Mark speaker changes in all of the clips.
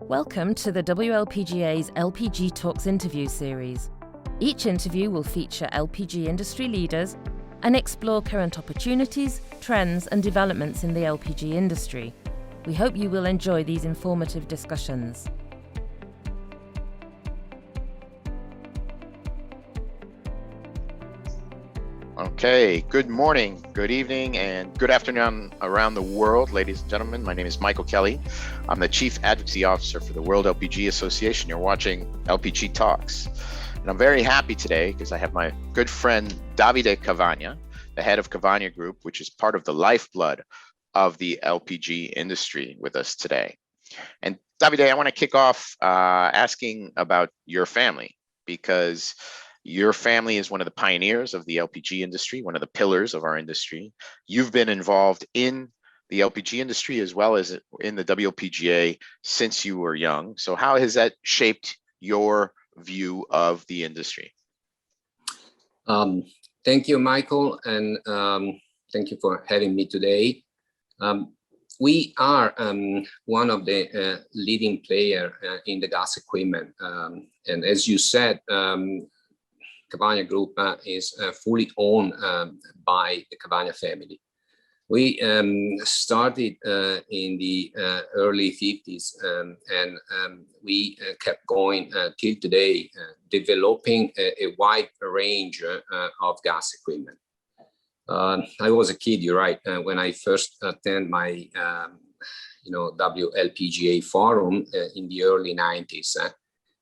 Speaker 1: Welcome to the WLPGA's LPG Talks interview series. Each interview will feature LPG industry leaders and explore current opportunities, trends and developments in the LPG industry. We hope you will enjoy these informative discussions.
Speaker 2: Okay, good morning, good evening, and good afternoon around the world, ladies and gentlemen. My name is Michael Kelly. I'm the Chief Advocacy Officer for the World LPG Association. You're watching LPG Talks. And I'm very happy today because I have my good friend Davide Cavagna, the head of Cavagna Group, which is part of the lifeblood of the LPG industry, with us today. And Davide, I want to kick off asking about your family, because your family is one of the pioneers of the LPG industry, one of the pillars of our industry. You've been involved in the LPG industry as well as in the WLPGA since you were young. So how has that shaped your view of the industry?
Speaker 3: Thank you, Michael, and thank you for having me today. We are one of the leading player in the gas equipment. And as you said, Cavagna Group is fully owned by the Cavagna family. We started in the early 50s and we kept going till today, developing a wide range of gas equipment. I was a kid, you're right, when I first attended my WLPGA forum in the early 90s.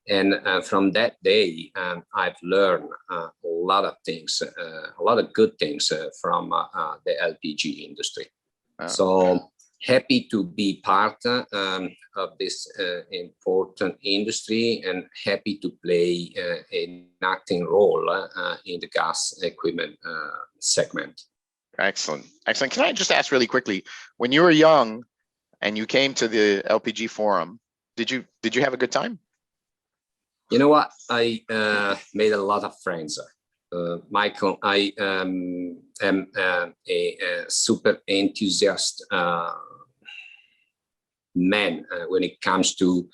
Speaker 3: And from that day, I've learned a lot of things, a lot of good things from the LPG industry. So happy to be part of this important industry and happy to play an acting role in the gas equipment segment.
Speaker 2: Excellent. Excellent. Can I just ask really quickly, when you were young and you came to the LPG forum, did you have a good time?
Speaker 3: You know what? I made a lot of friends. Michael, I am a super enthusiast man when it comes to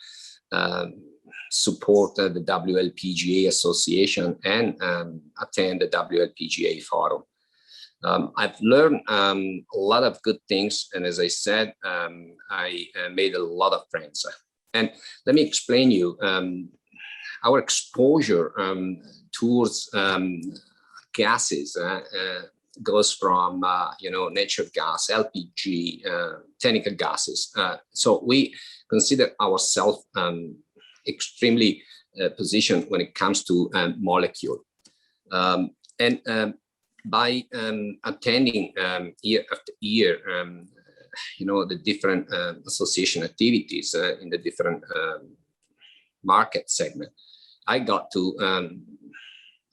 Speaker 3: support the WLPGA Association and attend the WLPGA forum. I've learned a lot of good things, and as I said, I made a lot of friends. And let me explain you. Our exposure towards gases goes from natural gas, LPG, technical gases. So we consider ourselves extremely positioned when it comes to molecule. And by attending year after year, the different association activities in the different market segment, I got to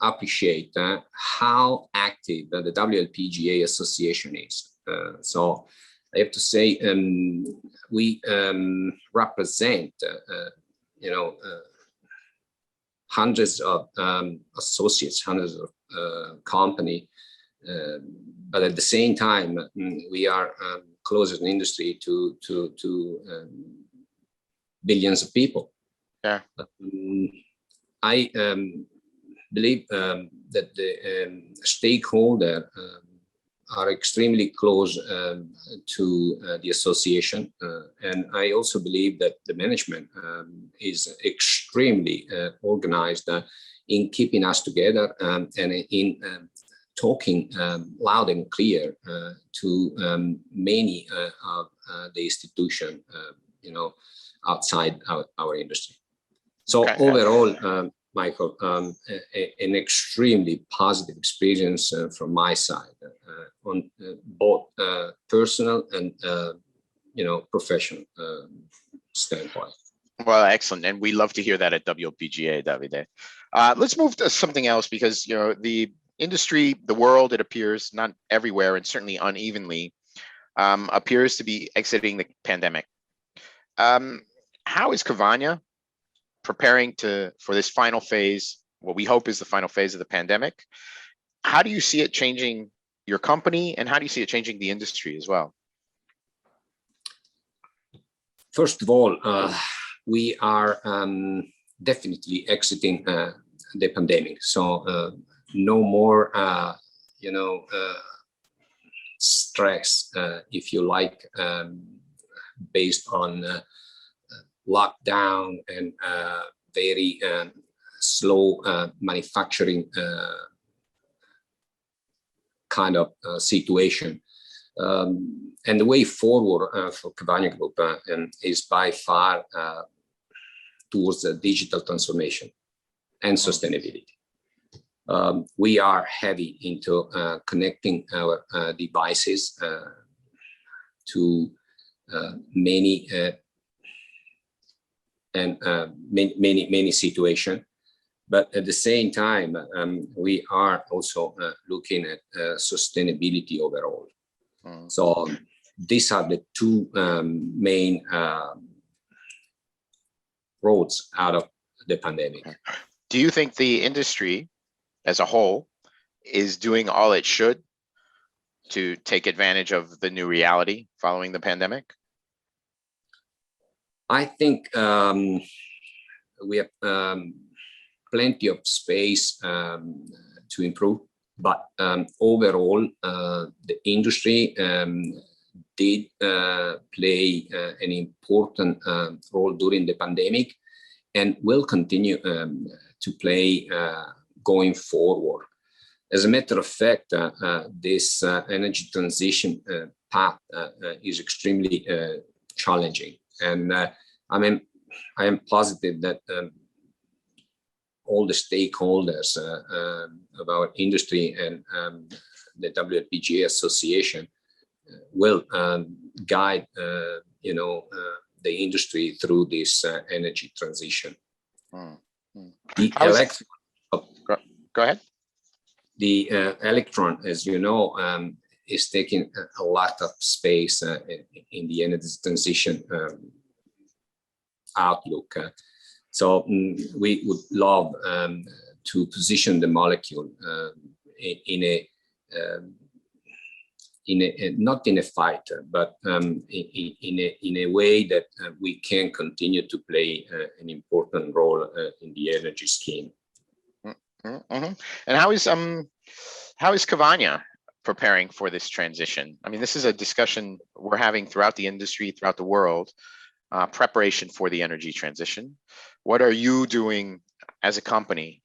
Speaker 3: appreciate how active the WLPGA Association is. So I have to say we represent, hundreds of associates, hundreds of companies, but at the same time, we are close as an industry to billions of people.
Speaker 2: Yeah.
Speaker 3: I believe that the stakeholders are extremely close to the association, and I also believe that the management is extremely organized in keeping us together and in talking loud and clear to many of the institutions, outside our industry. So okay. Overall, Michael, an extremely positive experience from my side on both personal and professional standpoint.
Speaker 2: Well, excellent, and we love to hear that at WLPGA, Davide. Let's move to something else, because the industry, the world, it appears, not everywhere and certainly unevenly, appears to be exiting the pandemic. How is Cavagna preparing for this final phase, what we hope is the final phase of the pandemic? How do you see it changing your company, and how do you see it changing the industry as well?
Speaker 3: First of all, we are definitely exiting the pandemic. So no more, stress, if you like, based on lockdown and very slow manufacturing kind of situation. And the way forward for Cavagna Group is by far towards the digital transformation and sustainability. We are heavy into connecting our devices to many situations. But at the same time, we are also looking at sustainability overall. So these are the two main roads out of the pandemic.
Speaker 2: Do you think the industry as a whole is doing all it should to take advantage of the new reality following the pandemic?
Speaker 3: I think we have plenty of space to improve, but overall, the industry did play an important role during the pandemic and will continue to play going forward. As a matter of fact, this energy transition path is extremely challenging. And I am positive that all the stakeholders of our industry and the WLPGA Association will guide, the industry through this energy transition.
Speaker 2: Go ahead.
Speaker 3: The electron, as you know, is taking a lot of space in the energy transition outlook. So we would love to position the molecule in a not in a fight, but in a way that we can continue to play an important role in the energy scheme.
Speaker 2: Mm-hmm. And how is Cavagna preparing for this transition? I mean, this is a discussion we're having throughout the industry, throughout the world, preparation for the energy transition. What are you doing as a company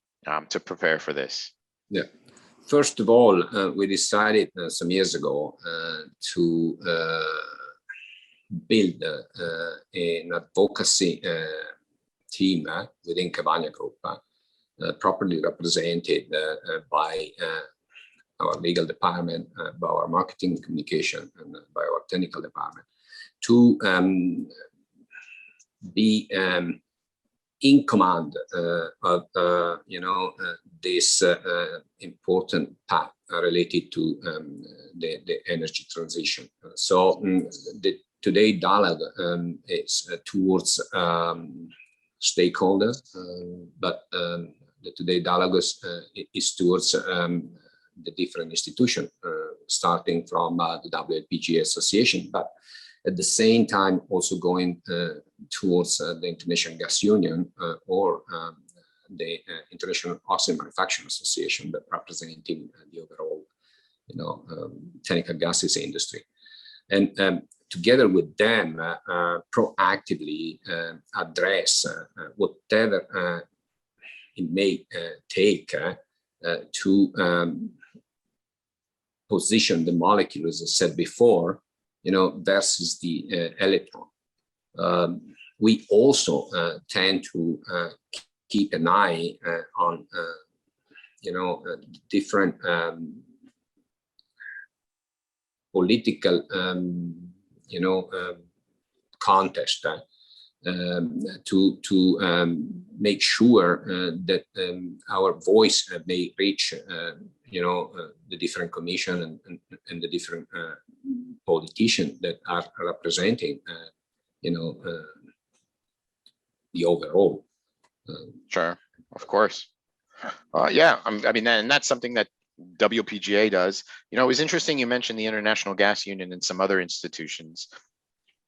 Speaker 2: to prepare for this?
Speaker 3: Yeah. First of all, we decided some years ago to build an advocacy team within Cavagna Group, properly represented by our legal department, by our marketing communication, and by our technical department, to be in command of this important path related to the energy transition. So the today dialogue is towards stakeholders, but the today dialogue is towards the different institutions, starting from the WLPGA Association, but at the same time also going towards the International Gas Union or the International Oxygen Manufacturing Association, that representing the overall, technical gases industry, and together with them proactively address whatever it may take to position the molecule, as I said before, versus the electron. We also tend to keep an eye on, different political, context to make sure that our voice may reach, the different commission and the different politicians that are representing, the overall.
Speaker 2: Sure, of course. Yeah, and that's something that WPGA does. It was interesting you mentioned the International Gas Union and some other institutions.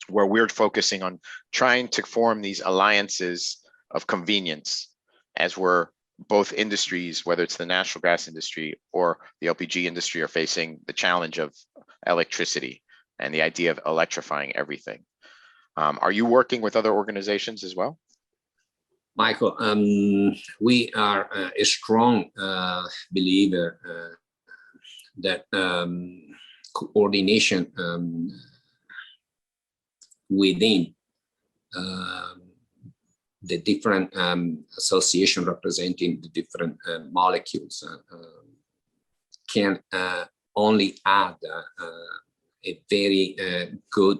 Speaker 2: where we're focusing on trying to form these alliances of convenience as we're both industries, whether it's the natural gas industry or the LPG industry, are facing the challenge of electricity and the idea of electrifying everything. Are you working with other organizations as well?
Speaker 3: Michael, we are a strong believer that coordination within the different association representing the different molecules can only add a very good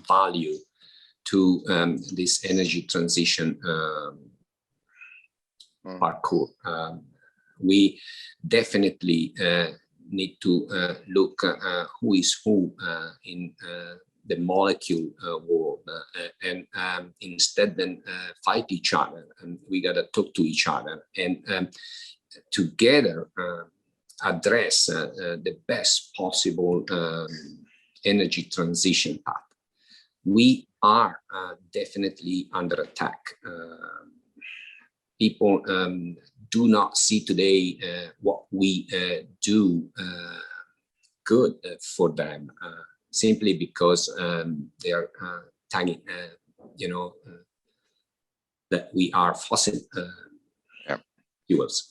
Speaker 3: value to this energy transition parkour. We definitely need to look who is who in the molecule world, and instead then fight each other, and we gotta talk to each other and together address the best possible energy transition path. We are definitely under attack. People do not see today what we do good for them, simply because they are tagging, that we are fossil fuels.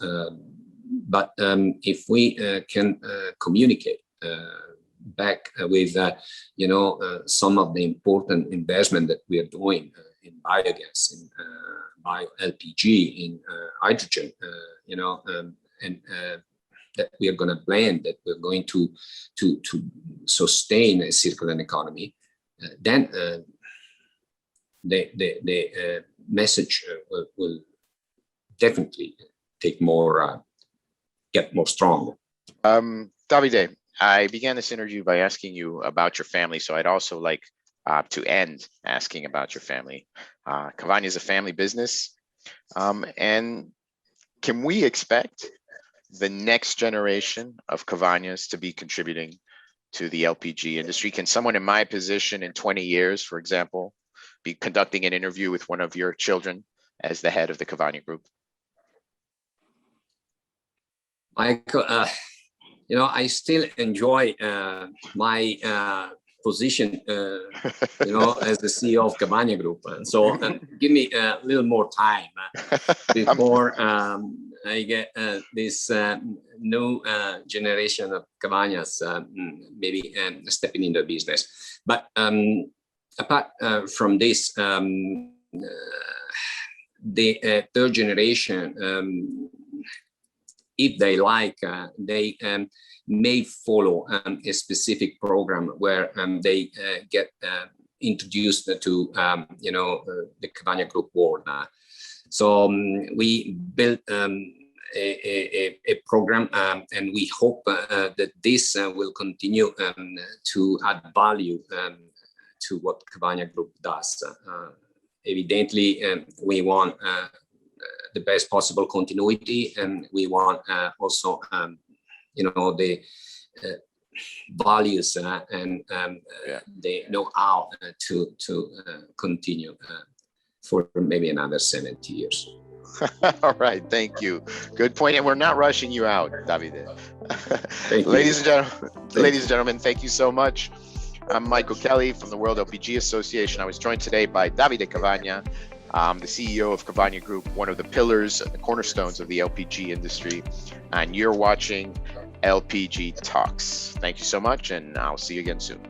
Speaker 3: But if we can communicate back with, some of the important investment that we are doing in biogas, in bio LPG, in hydrogen, and that we are going to blend, that we're going to sustain a circular economy, then the message will definitely take more, get more strong.
Speaker 2: Davide, I began this interview by asking you about your family, so I'd also like to end asking about your family. Cavagna is a family business, and can we expect the next generation of Cavagnas to be contributing to the LPG industry? Can someone in my position in 20 years, for example, be conducting an interview with one of your children as the head of the Cavagna Group?
Speaker 3: Michael, I still enjoy my position, as the CEO of Cavagna Group. So give me a little more time before I get this new generation of Cavagnas maybe stepping into the business. But apart from this, the third generation, if they like, they may follow a specific program where they get introduced to, the Cavagna Group world. So we built a program, and we hope that this will continue to add value to what Cavagna Group does. Evidently, we want the best possible continuity, and we want also the values and the know-how to continue for maybe another 70 years.
Speaker 2: All right, thank you. Good point. And we're not rushing you out, Davide. Ladies and gentlemen, thank you so much. I'm Michael Kelly from the World LPG Association. I was joined today by Davide Cavagna, the CEO of Cavagna Group, one of the pillars and the cornerstones of the LPG industry. And you're watching LPG Talks. Thank you so much, and I'll see you again soon.